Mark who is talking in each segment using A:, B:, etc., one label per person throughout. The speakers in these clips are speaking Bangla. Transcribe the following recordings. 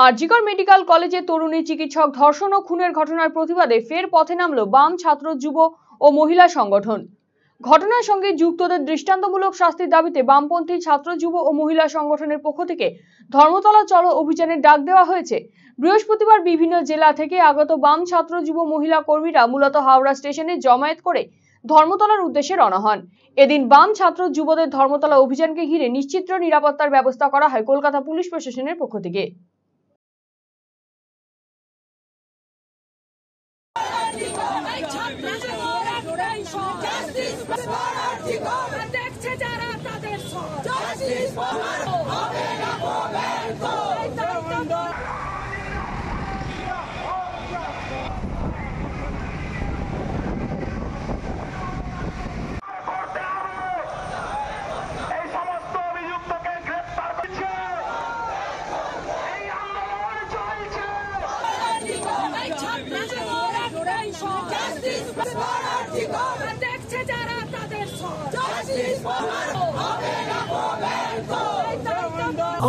A: আরজিকর মেডিকেল কলেজে তরুণী চিকিৎসক ধর্ষণ ও খুনের ঘটনার প্রতিবাদে ফের পথে নামল বাম ছাত্র যুব ও মহিলা সংগঠন। ঘটনার সঙ্গে যুক্তদের দৃষ্টান্তমূলক শাস্তির দাবিতে বামপন্থী ছাত্র যুব ও মহিলা সংগঠনের পক্ষ থেকে ধর্মতলা চলো অভিযানের ডাক দেওয়া হয়েছে। বৃহস্পতিবার বিভিন্ন জেলা থেকে আগত বাম ছাত্র যুব মহিলা কর্মীরা মূলত হাওড়া স্টেশনে জমায়েত করে ধর্মতলার উদ্দেশ্যে রওনা হন। এদিন বাম ছাত্র যুবদের ধর্মতলা অভিযানকে ঘিরে নিশ্চিত নিরাপত্তার ব্যবস্থা করা হয় কলকাতা পুলিশ প্রশাসনের পক্ষ থেকে।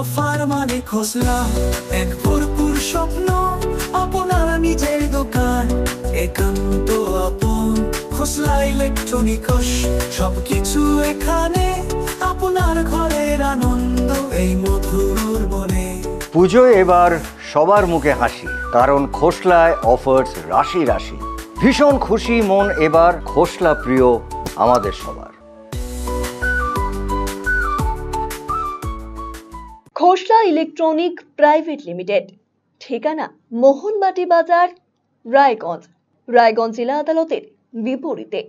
B: অফার মানে খোসলা এক ভরপুর স্বপ্ন, আপনার নিজের দোকান একান্ত আপন। খোসলা ইলেকট্রনিক্স সবকিছু এখানে, আপনার ঘরের আনন্দ এই মধুর বনে।
C: পুজোয় এবার সবার মুখে হাসি, কারণ খোসলায় অফার্স রাশি রাশি। ভীষণ খুশি মন এবার, খোসলা প্রিয় আমাদের সবার।
D: খোসলা ইলেকট্রনিক প্রাইভেট লিমিটেড, ঠিকানা মোহনবাটি বাজার, রায়গঞ্জ, রায়গঞ্জ জেলা আদালতের বিপরীতে।